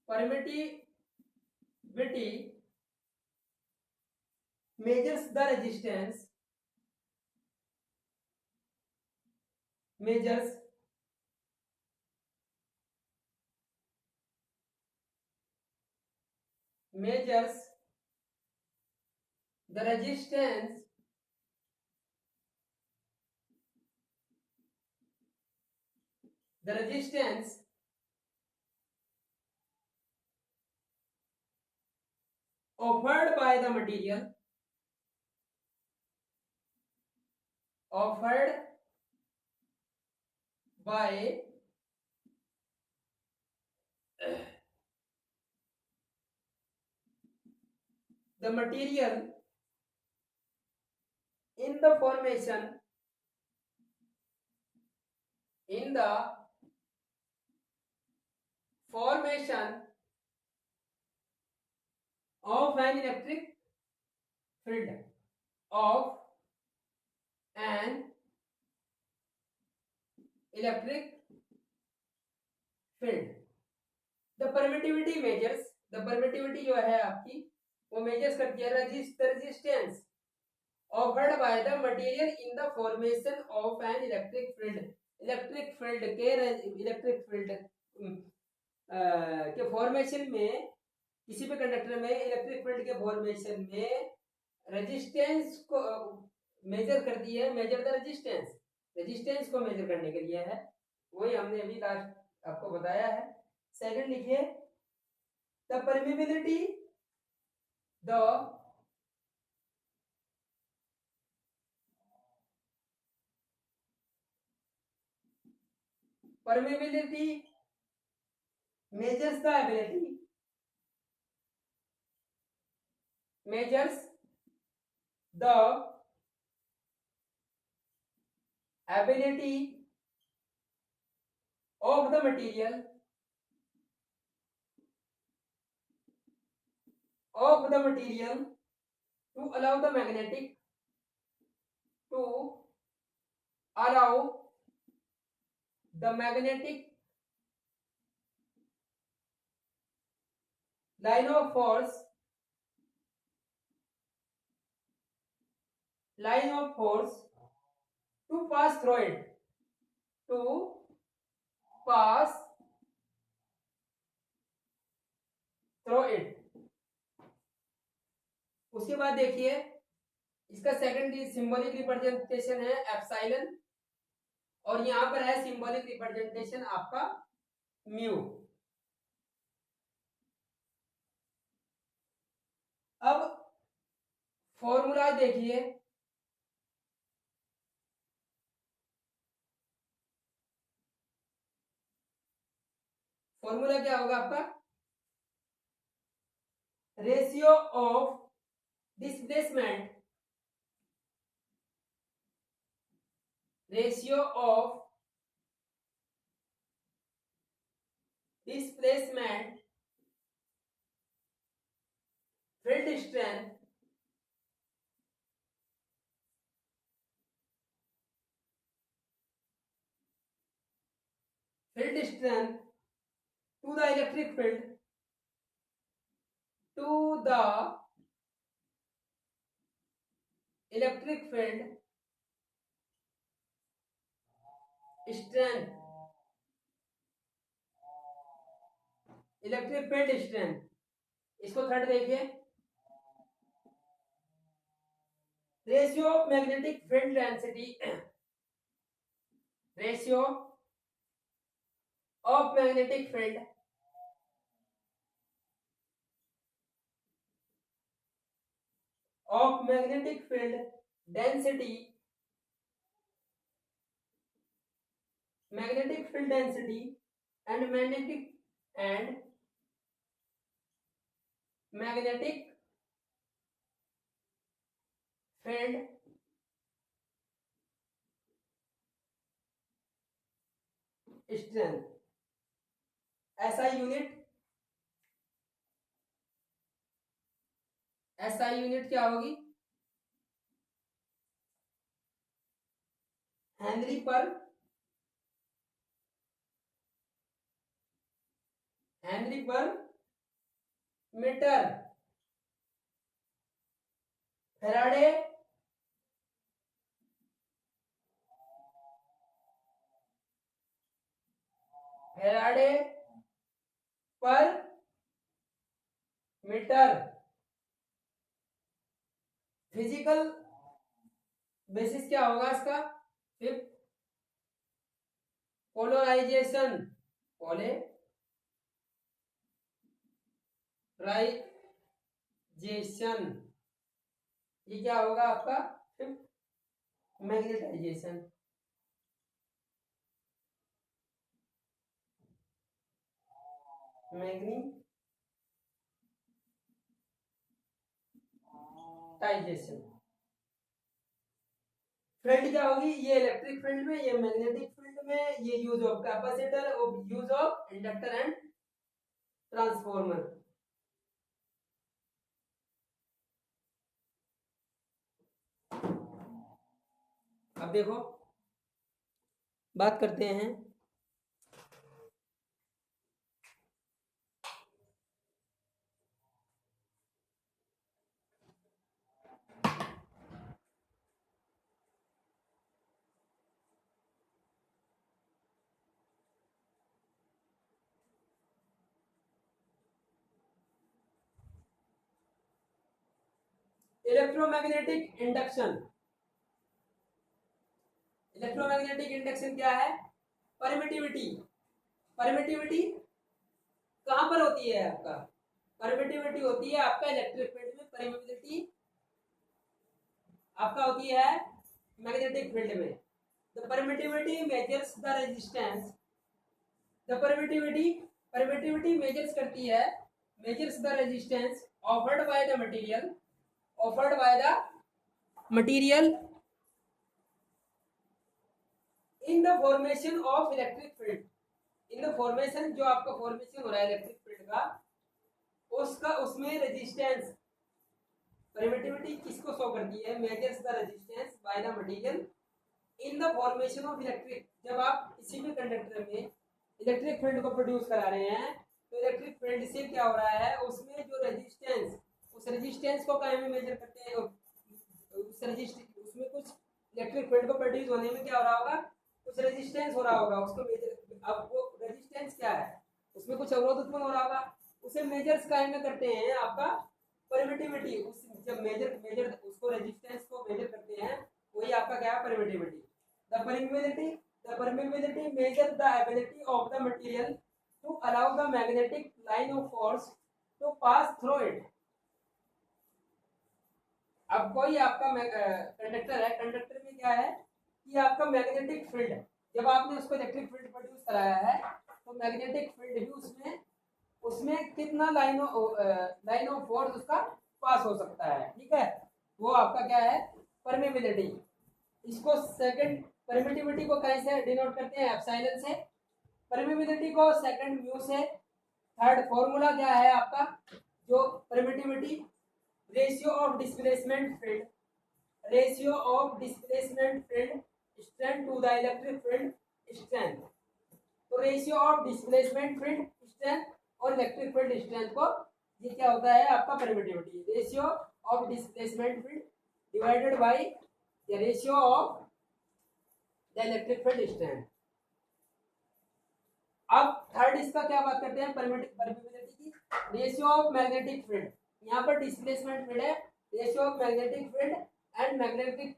permittivity measures the resistance, measures measures the resistance offered by the material offered by the material in the formation of an electric field of an electric field. The permittivity measures, the permittivity जो है आपकी वो measures करती है resistance offered by the material in the formation of an electric field. Electric field के formation में किसी भी कंडक्टर में इलेक्ट्रिक फील्ड के फॉर्मेशन में रेजिस्टेंस को मेजर करती है, मेजर द रेजिस्टेंस को मेजर करने के लिए है, वही हमने अभी लास्ट आपको बताया है. सेकंड लिखिए the permeability measures the ability of the material to allow the magnetic line of force to pass through it. उसके बाद देखिए इसका सेकंड सिंबॉलिक रिप्रेजेंटेशन है एप्सिलॉन और यहाँ पर है सिंबॉलिक रिप्रेजेंटेशन आपका म्यू. अब फॉर्मूला देखिए, फॉर्मूला क्या होगा आपका, ratio of displacement field strength to the electric field strength, electric field strength. इसको थर्ड देखिए, ratio of magnetic field density and magnetic field strength. SI unit क्या होगी, हेनरी पर मीटर. फैराडे पर मीटर। फिजिकल बेसिस क्या होगा इसका? Fifth polarisation, polarisation, ये क्या होगा आपका? Fifth magnetisation. मैग्नेटाइजेशन। फील्ड क्या होगी? ये इलेक्ट्रिक फील्ड में, ये मैग्नेटिक फील्ड में, ये use of capacitor, use of inductor and transformer. अब देखो बात करते हैं इलेक्ट्रोमैग्नेटिक इंडक्शन। इलेक्ट्रोमैग्नेटिक इंडक्शन क्या है? परमिटिविटी। परमिटिविटी कहां पर होती है आपका? परमिटिविटी होती है आपका इलेक्ट्रिक फील्ड में, परमिटिविटी आपका होती है मैग्नेटिक फील्ड में। The permittivity measures the resistance. The permittivity measures करती है, measures the resistance offered by the material, offered by the material in the formation of electric field. In the formation, जो आपका formation हो रहा है electric field का, उसका उसमें रेजिस्टेंस। परमिटिविटी किसको शो करती है? Measures the resistance by the material in the formation of electric. जब आप किसी भी कंडक्टर में इलेक्ट्रिक फील्ड को प्रोड्यूस करा रहे हैं, तो इलेक्ट्रिक फील्ड से क्या हो रहा है? उसमें जो रेजिस्टेंस, उस रेजिस्टेंस को क्या में मेजर करते हैं? उस रेजिस्टेंस, उसमें कुछ इलेक्ट्रिक फील्ड को प्रोड्यूस होने में क्या हो रहा होगा? कुछ रेजिस्टेंस हो रहा होगा, उसको मेजर। अब वो रेजिस्टेंस क्या है? उसमें कुछ अवरोध उत्पन्न हो रहा होगा, उसे मेजर्स काय में करते हैं आपका? परमिटिविटी। उस जब मेजर मेजर उसको रेजिस्टेंस को मेजर करते हैं, वही आपका क्या है? Permittivity. The permittivity measure the ability of the material to allow the magnetic line of force to pass through it. अब कोई आपका कंडक्टर है, कंडक्टर में क्या है कि आपका मैग्नेटिक फील्ड, जब आपने उसको इलेक्ट्रिक फील्ड प्रोड्यूस कराया है, तो मैग्नेटिक फील्ड भी उसमें उसमें कितना लाइन ऑफ फोर्स उसका पास हो सकता है, ठीक है? वो आपका क्या है? परमेबिलिटी। इसको सेकंड परमिटिविटी को कैसे डिनोट करते हैं? एप्सिलॉन से। परमिबिलिटी को सेकंड म्यू से। थर्ड फॉर्मूला क्या है आपका जो permittivity? Ratio of displacement field, ratio of displacement field strength to the electric field strength. तो ratio of displacement field strength और इलेक्ट्रिक फील्ड स्ट्रेंथ को, ये क्या होता है आपका? Permittivity. Ratio of displacement field divided by the ratio of the electric field strength. अब third इसका क्या बात करते हैं? परमिटिविटी की। रेशियो ऑफ मैग्नेटिक फील्ड, यहाँ पर डिस्प्लेसमेंट फील्ड है, ratio of magnetic field and magnetic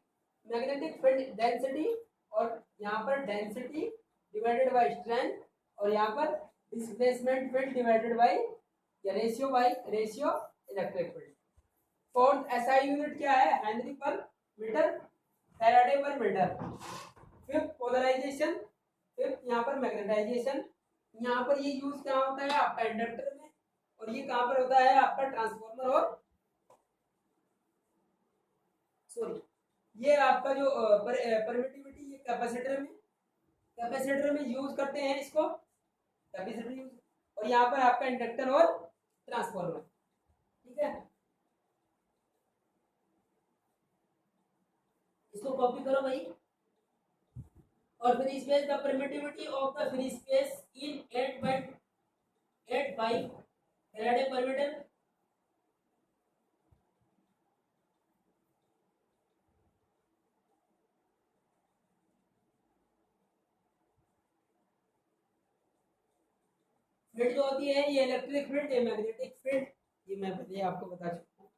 field density, और यहाँ पर डेंसिटी डिवाइडेड बाय स्ट्रेंथ, और यहाँ पर डिस्प्लेसमेंट फील्ड डिवाइडेड बाय या ratio electric field. Fourth SI unit क्या है? हेनरी पर मीटर, फैराडे पर मीटर। फिफ्थ पोलराइजेशन, फिफ्थ यहाँ पर मैग्नेटाइजेशन। यहाँ पर ये यूज क्या होता है आपका? इंडक्टर में, और ये कहाँ पर होता है आपका? ट्रांसफॉर्मर और सॉरी, ये आपका जो परमिटिविटी, ये कैपेसिटर में यूज करते हैं इसको, कैपेसिटर यूज। और यहाँ पर आपका इंडक्टर और ट्रांसफॉर्मर, ठीक है? इसको कॉपी करो भाई। और free space, the permittivity of the free space in 8.85 Faraday पर मीटर। फील्ड जो होती है, ये इलेक्ट्रिक फील्ड, ये मैग्नेटिक फील्ड, ये कि मैं पहले आपको बता चुका हूँ।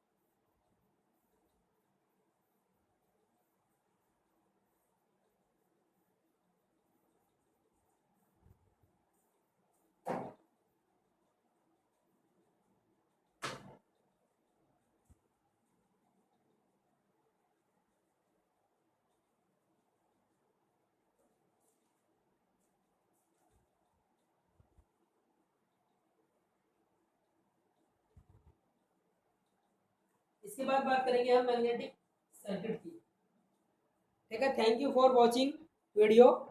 इसके बाद बात करेंगे हम मैग्नेटिक सर्किट की। ठीक है, thank you for watching video.